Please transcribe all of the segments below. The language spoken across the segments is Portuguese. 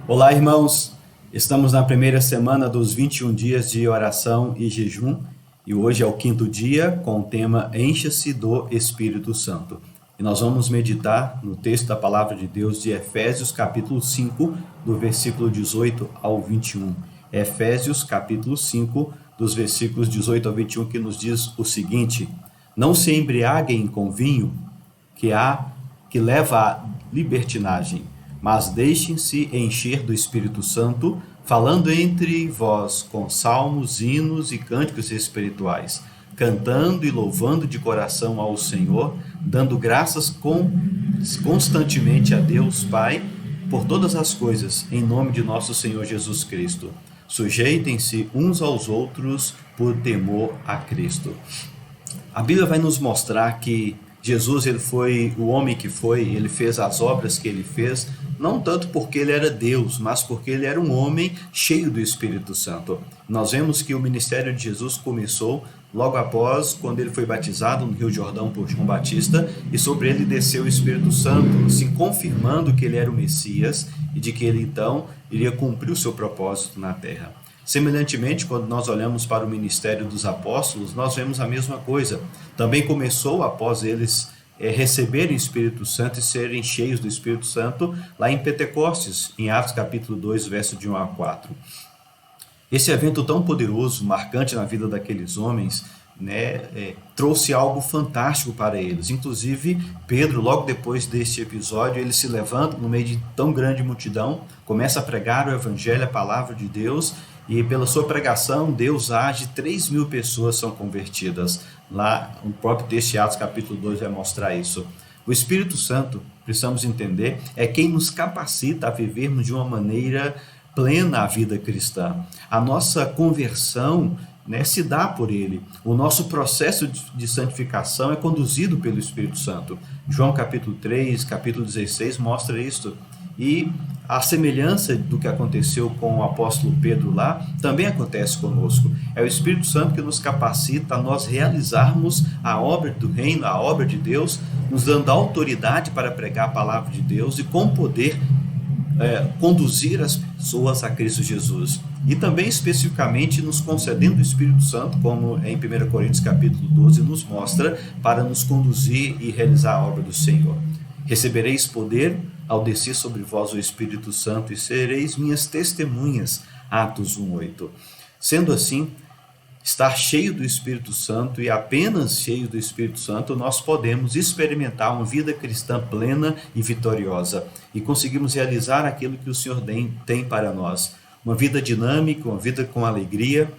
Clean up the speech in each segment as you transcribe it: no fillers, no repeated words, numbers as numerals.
Olá, irmãos. Estamos na primeira semana dos 21 dias de oração e jejum e hoje é o quinto dia com o tema Encha-se do Espírito Santo. E nós vamos meditar no texto da Palavra de Deus de Efésios, capítulo 5, do versículo 18 ao 21. Efésios, capítulo 5, dos versículos 18 ao 21, que nos diz o seguinte: Não se embriaguem com vinho, que leva à libertinagem, mas deixem-se encher do Espírito Santo, falando entre vós com salmos, hinos e cânticos espirituais, cantando e louvando de coração ao Senhor, dando graças constantemente a Deus Pai por todas as coisas, em nome de nosso Senhor Jesus Cristo. Sujeitem-se uns aos outros por temor a Cristo. A Bíblia vai nos mostrar que Jesus, ele foi o homem que foi, ele fez as obras que ele fez, não tanto porque ele era Deus, mas porque ele era um homem cheio do Espírito Santo. Nós vemos que o ministério de Jesus começou logo após, quando ele foi batizado no Rio Jordão por João Batista, e sobre ele desceu o Espírito Santo, se confirmando que ele era o Messias e de que ele então iria cumprir o seu propósito na terra. Semelhantemente, quando nós olhamos para o ministério dos apóstolos, nós vemos a mesma coisa. Também começou após eles receberem o Espírito Santo e serem cheios do Espírito Santo lá em Pentecostes, em Atos capítulo 2, verso de 1 a 4. Esse evento tão poderoso, marcante na vida daqueles homens, trouxe algo fantástico para eles. Inclusive, Pedro, logo depois deste episódio, ele se levanta no meio de tão grande multidão, começa a pregar o evangelho, a palavra de Deus, e pela sua pregação, Deus age, 3.000 pessoas são convertidas. Lá, o próprio texto de Atos capítulo 2 vai mostrar isso. O Espírito Santo, precisamos entender, é quem nos capacita a vivermos de uma maneira plena a vida cristã. A nossa conversão se dá por ele. O nosso processo de santificação é conduzido pelo Espírito Santo. João capítulo 3, capítulo 16 mostra isso. E a semelhança do que aconteceu com o apóstolo Pedro lá, também acontece conosco. É o Espírito Santo que nos capacita a nós realizarmos a obra do reino, a obra de Deus, nos dando autoridade para pregar a palavra de Deus e com poder conduzir as pessoas a Cristo Jesus. E também especificamente nos concedendo o Espírito Santo, como em 1 Coríntios capítulo 12 nos mostra, para nos conduzir e realizar a obra do Senhor. Recebereis poder ao descer sobre vós o Espírito Santo e sereis minhas testemunhas. Atos 1:8. Sendo assim, estar cheio do Espírito Santo e apenas cheio do Espírito Santo, nós podemos experimentar uma vida cristã plena e vitoriosa e conseguimos realizar aquilo que o Senhor tem para nós. Uma vida dinâmica, uma vida com alegria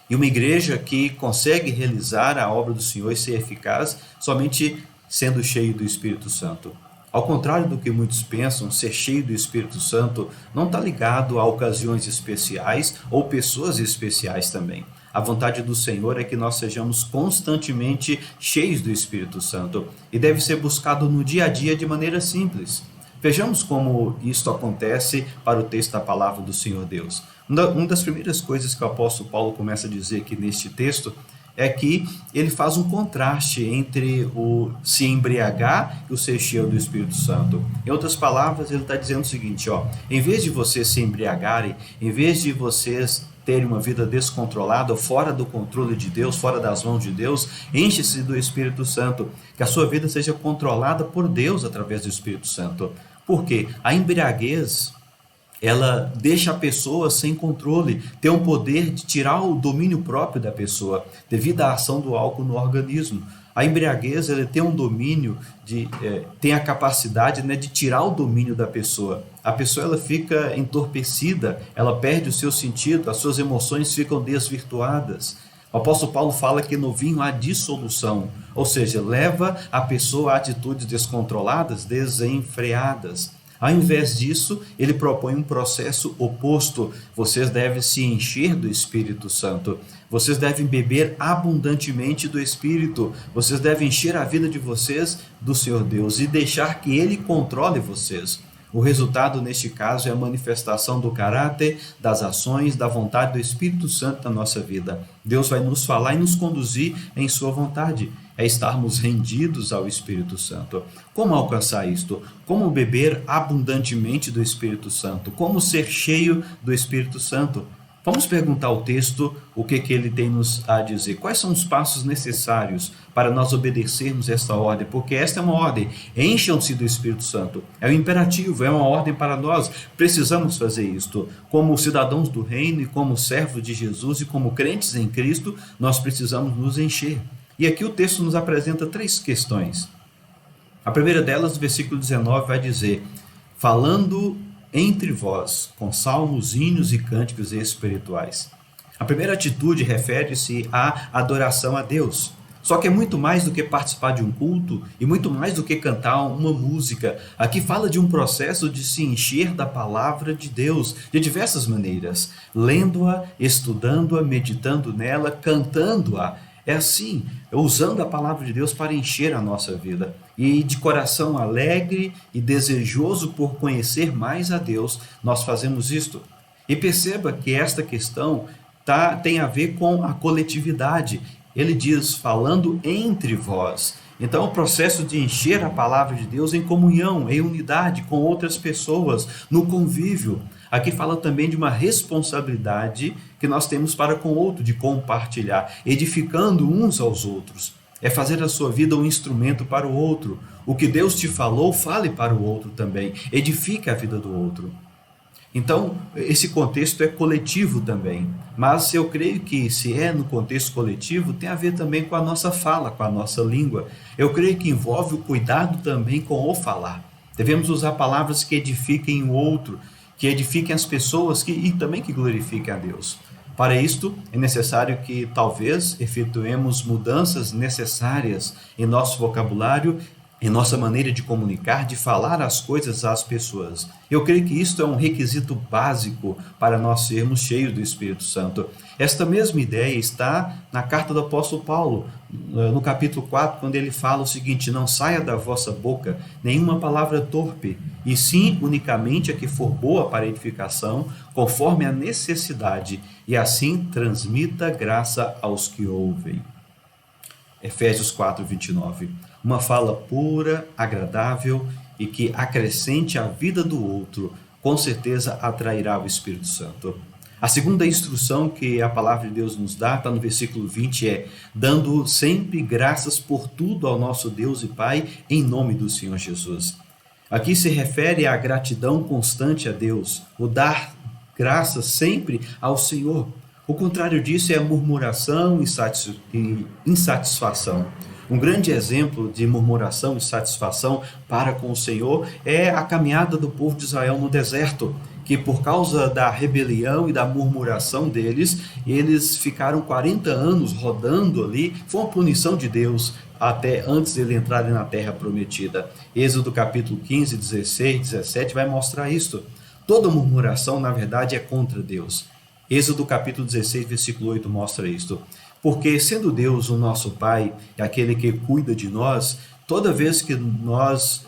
e uma igreja que consegue realizar a obra do Senhor e ser eficaz somente sendo cheio do Espírito Santo. Ao contrário do que muitos pensam, ser cheio do Espírito Santo não está ligado a ocasiões especiais ou pessoas especiais também. A vontade do Senhor é que nós sejamos constantemente cheios do Espírito Santo e deve ser buscado no dia a dia de maneira simples. Vejamos como isto acontece para o texto da palavra do Senhor Deus. Uma das primeiras coisas que o apóstolo Paulo começa a dizer aqui neste texto é que ele faz um contraste entre o se embriagar e o ser cheio do Espírito Santo. Em outras palavras, ele está dizendo o seguinte, em vez de vocês se embriagarem, em vez de vocês terem uma vida descontrolada, fora do controle de Deus, fora das mãos de Deus, enche-se do Espírito Santo, que a sua vida seja controlada por Deus através do Espírito Santo. Por quê? A embriaguez, ela deixa a pessoa sem controle, tem um poder de tirar o domínio próprio da pessoa, devido à ação do álcool no organismo. A embriaguez, ela tem um domínio, tem a capacidade de tirar o domínio da pessoa. A pessoa ela fica entorpecida, ela perde o seu sentido, as suas emoções ficam desvirtuadas. O apóstolo Paulo fala que no vinho há dissolução, ou seja, leva a pessoa a atitudes descontroladas, desenfreadas. Ao invés disso, ele propõe um processo oposto. Vocês devem se encher do Espírito Santo. Vocês devem beber abundantemente do Espírito. Vocês devem encher a vida de vocês do Senhor Deus e deixar que Ele controle vocês. O resultado, neste caso, é a manifestação do caráter, das ações, da vontade do Espírito Santo na nossa vida. Deus vai nos falar e nos conduzir em sua vontade. é estarmos rendidos ao Espírito Santo. Como alcançar isto? Como beber abundantemente do Espírito Santo? Como ser cheio do Espírito Santo? Vamos perguntar ao texto o que ele tem nos a dizer. Quais são os passos necessários para nós obedecermos esta ordem? Porque esta é uma ordem. Encham-se do Espírito Santo. É um imperativo, é uma ordem para nós. Precisamos fazer isto. Como cidadãos do reino e como servos de Jesus e como crentes em Cristo, nós precisamos nos encher. E aqui o texto nos apresenta 3 questões. A primeira delas, no versículo 19, vai dizer: falando entre vós, com salmos, hinos e cânticos espirituais. A primeira atitude refere-se à adoração a Deus. Só que é muito mais do que participar de um culto e muito mais do que cantar uma música. Aqui fala de um processo de se encher da palavra de Deus de diversas maneiras, lendo-a, estudando-a, meditando nela, cantando-a. É assim, usando a palavra de Deus para encher a nossa vida. E de coração alegre e desejoso por conhecer mais a Deus, nós fazemos isto. E perceba que esta questão tem a ver com a coletividade. Ele diz, falando entre vós. Então, o processo de encher a palavra de Deus em comunhão, em unidade com outras pessoas, no convívio. Aqui fala também de uma responsabilidade que nós temos para com o outro, de compartilhar, edificando uns aos outros. É fazer a sua vida um instrumento para o outro. O que Deus te falou, fale para o outro também. Edifique a vida do outro. Então, esse contexto é coletivo também, mas eu creio que se é no contexto coletivo, tem a ver também com a nossa fala, com a nossa língua. Eu creio que envolve o cuidado também com o falar. Devemos usar palavras que edifiquem o outro, que edifiquem as pessoas e também que glorifiquem a Deus. Para isto, é necessário que talvez efetuemos mudanças necessárias em nosso vocabulário, em nossa maneira de comunicar, de falar as coisas às pessoas. Eu creio que isto é um requisito básico para nós sermos cheios do Espírito Santo. Esta mesma ideia está na carta do apóstolo Paulo, no capítulo 4, quando ele fala o seguinte: não saia da vossa boca nenhuma palavra torpe, e sim unicamente a que for boa para edificação, conforme a necessidade, e assim transmita graça aos que ouvem. Efésios 4, 29. Uma fala pura, agradável e que acrescente a vida do outro, com certeza atrairá o Espírito Santo. A segunda instrução que a palavra de Deus nos dá, está no versículo 20, é: dando sempre graças por tudo ao nosso Deus e Pai, em nome do Senhor Jesus. Aqui se refere à gratidão constante a Deus, o dar graças sempre ao Senhor. O contrário disso é a murmuração e insatisfação. Um grande exemplo de murmuração e satisfação para com o Senhor é a caminhada do povo de Israel no deserto, que por causa da rebelião e da murmuração deles, eles ficaram 40 anos rodando ali. Foi uma punição de Deus até antes de eles entrarem na terra prometida. Êxodo capítulo 15, 16, 17 vai mostrar isso. Toda murmuração, na verdade, é contra Deus. Êxodo capítulo 16, versículo 8 mostra isto. Porque sendo Deus o nosso Pai, aquele que cuida de nós, toda vez que nós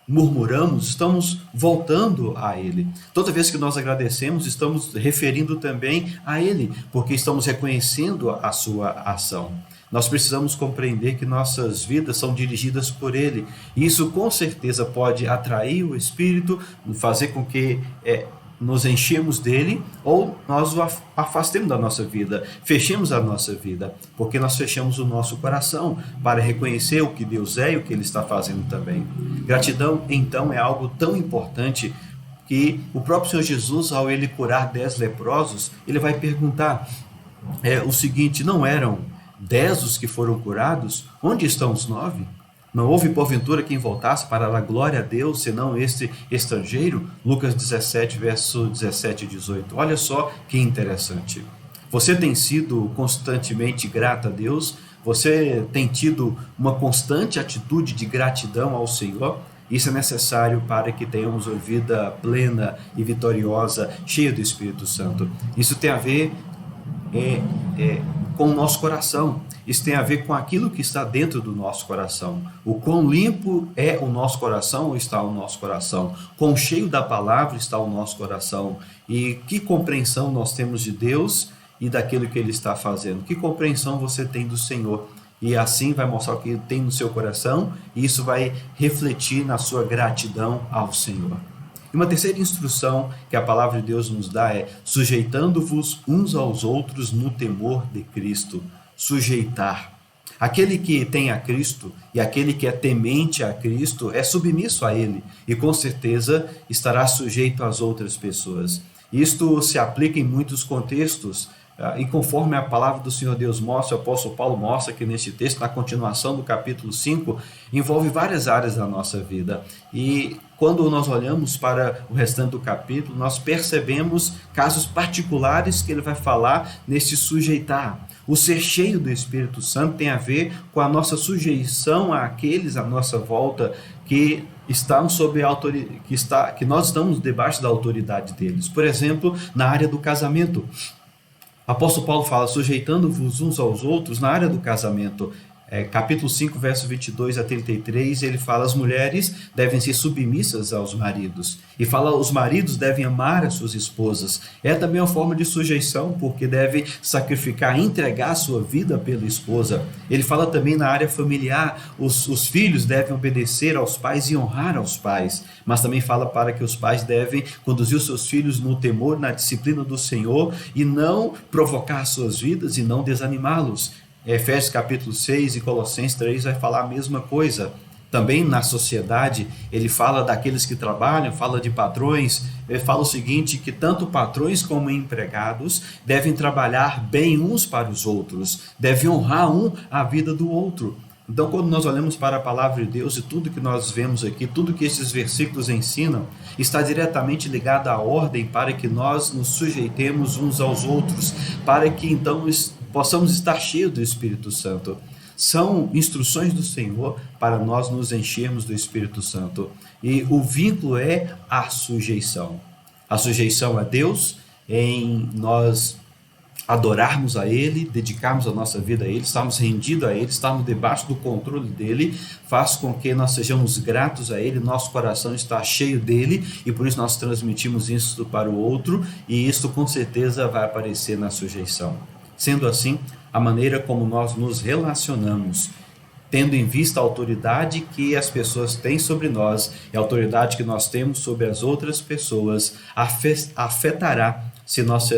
murmuramos, estamos voltando a Ele. Toda vez que nós agradecemos, estamos referindo também a Ele, porque estamos reconhecendo a sua ação. Nós precisamos compreender que nossas vidas são dirigidas por Ele. E isso com certeza pode atrair o Espírito, fazer com que nos enchemos dele, ou nós o afastemos da nossa vida, fechemos a nossa vida, porque nós fechamos o nosso coração para reconhecer o que Deus é e o que Ele está fazendo também. Gratidão, então, é algo tão importante que o próprio Senhor Jesus, ao Ele curar 10 leprosos, Ele vai perguntar o seguinte: não eram 10 os que foram curados? Onde estão os 9? Não houve porventura quem voltasse para dar glória a Deus, senão este estrangeiro? Lucas 17, verso 17 e 18. Olha só que interessante. Você tem sido constantemente grato a Deus? Você tem tido uma constante atitude de gratidão ao Senhor? Isso é necessário para que tenhamos uma vida plena e vitoriosa, cheia do Espírito Santo. Isso tem a ver com o nosso coração. Isso tem a ver com aquilo que está dentro do nosso coração. O quão limpo é o nosso coração ou está o nosso coração? Quão cheio da palavra está o nosso coração? E que compreensão nós temos de Deus e daquilo que Ele está fazendo? Que compreensão você tem do Senhor? e assim vai mostrar o que tem no seu coração, e isso vai refletir na sua gratidão ao Senhor. E uma terceira instrução que a palavra de Deus nos dá é: sujeitando-vos uns aos outros no temor de Cristo. Sujeitar. Aquele que tem a Cristo e aquele que é temente a Cristo é submisso a Ele e com certeza estará sujeito às outras pessoas. Isto se aplica em muitos contextos. E conforme a palavra do Senhor Deus mostra, o apóstolo Paulo mostra que neste texto, na continuação do capítulo 5, envolve várias áreas da nossa vida. E quando nós olhamos para o restante do capítulo, nós percebemos casos particulares que ele vai falar neste sujeitar. O ser cheio do Espírito Santo tem a ver com a nossa sujeição àqueles à nossa volta que estão sob a autoridade, que nós estamos debaixo da autoridade deles. Por exemplo, na área do casamento. O apóstolo Paulo fala, sujeitando-vos uns aos outros na área do casamento. Capítulo 5, verso 22 a 33, ele fala, as mulheres devem ser submissas aos maridos. E fala, os maridos devem amar as suas esposas. É também uma forma de sujeição, porque deve sacrificar, entregar a sua vida pela esposa. Ele fala também na área familiar, os filhos devem obedecer aos pais e honrar aos pais. Mas também fala para que os pais devem conduzir os seus filhos no temor, na disciplina do Senhor, e não provocar as suas vidas e não desanimá-los. Efésios capítulo 6 e Colossenses 3 vai falar a mesma coisa. Também na sociedade, ele fala daqueles que trabalham, fala de patrões, ele fala o seguinte, que tanto patrões como empregados devem trabalhar bem uns para os outros, devem honrar um a vida do outro. Então, quando nós olhamos para a palavra de Deus e tudo que nós vemos aqui, tudo que esses versículos ensinam, está diretamente ligado à ordem para que nós nos sujeitemos uns aos outros, para que então possamos estar cheios do Espírito Santo. São instruções do Senhor para nós nos enchermos do Espírito Santo. E o vínculo é a sujeição. A sujeição a Deus, em nós adorarmos a Ele, dedicarmos a nossa vida a Ele, estarmos rendidos a Ele, estarmos debaixo do controle dEle, faz com que nós sejamos gratos a Ele, nosso coração está cheio dEle e por isso nós transmitimos isso para o outro e isso com certeza vai aparecer na sujeição. Sendo assim, a maneira como nós nos relacionamos, tendo em vista a autoridade que as pessoas têm sobre nós e a autoridade que nós temos sobre as outras pessoas, afetará se nós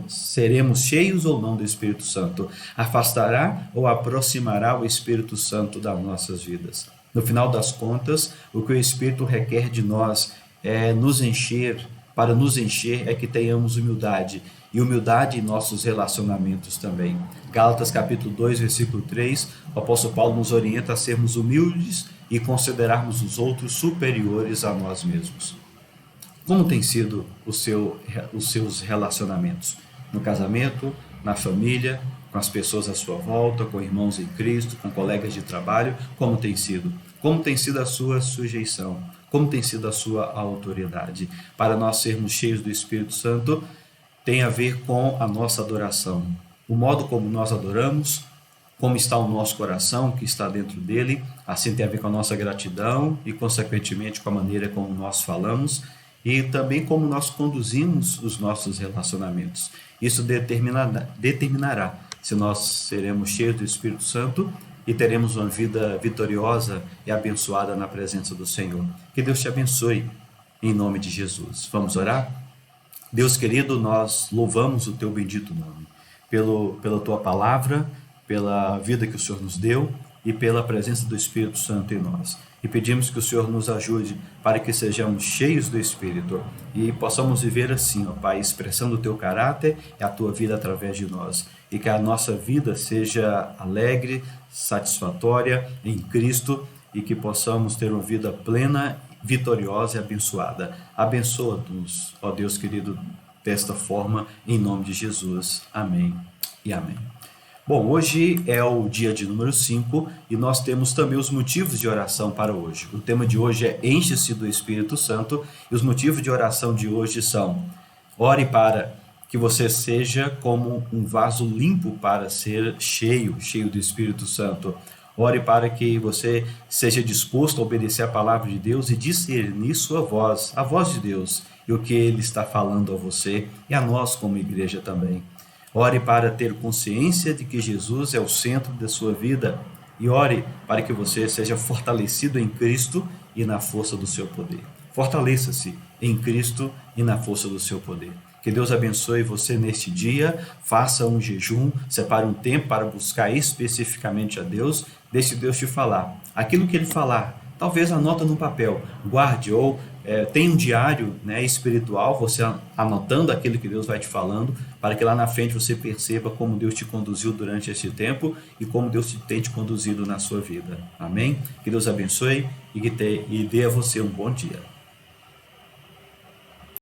seremos cheios ou não do Espírito Santo, afastará ou aproximará o Espírito Santo das nossas vidas. No final das contas, o que o Espírito requer de nós é nos encher. Para nos encher é que tenhamos humildade, e humildade em nossos relacionamentos também. Gálatas capítulo 2, versículo 3, o apóstolo Paulo nos orienta a sermos humildes e considerarmos os outros superiores a nós mesmos. Como tem sido os seus relacionamentos? No casamento, na família, com as pessoas à sua volta, com irmãos em Cristo, com colegas de trabalho, como tem sido? Como tem sido a sua sujeição? Como tem sido a sua autoridade? Para nós sermos cheios do Espírito Santo, tem a ver com a nossa adoração. O modo como nós adoramos, como está o nosso coração, que está dentro dele, assim tem a ver com a nossa gratidão e, consequentemente, com a maneira como nós falamos e também como nós conduzimos os nossos relacionamentos. Isso determinará se nós seremos cheios do Espírito Santo e teremos uma vida vitoriosa e abençoada na presença do Senhor. Que Deus te abençoe, em nome de Jesus. Vamos orar? Deus querido, nós louvamos o teu bendito nome, pela tua palavra, pela vida que o Senhor nos deu e pela presença do Espírito Santo em nós. E pedimos que o Senhor nos ajude para que sejamos cheios do Espírito e possamos viver assim, ó Pai, expressando o teu caráter e a tua vida através de nós. E que a nossa vida seja alegre, satisfatória em Cristo e que possamos ter uma vida plena, vitoriosa e abençoada. Abençoa-nos, ó Deus querido, desta forma, em nome de Jesus. Amém e amém. Bom, hoje é o dia de número 5 e nós temos também os motivos de oração para hoje. O tema de hoje é Enche-se do Espírito Santo e os motivos de oração de hoje são: ore para que você seja como um vaso limpo para ser cheio do Espírito Santo. Ore para que você seja disposto a obedecer a palavra de Deus e discernir sua voz, a voz de Deus, e o que Ele está falando a você e a nós como igreja também. Ore para ter consciência de que Jesus é o centro da sua vida e ore para que você seja fortalecido em Cristo e na força do seu poder. Fortaleça-se em Cristo e na força do seu poder. Que Deus abençoe você neste dia, faça um jejum, separe um tempo para buscar especificamente a Deus, deixe Deus te falar. Aquilo que Ele falar, talvez anota no papel, guarde ou tem um diário, né, espiritual, você anotando aquilo que Deus vai te falando, para que lá na frente você perceba como Deus te conduziu durante este tempo e como Deus tem te conduzido na sua vida. Amém? Que Deus abençoe e dê a você um bom dia.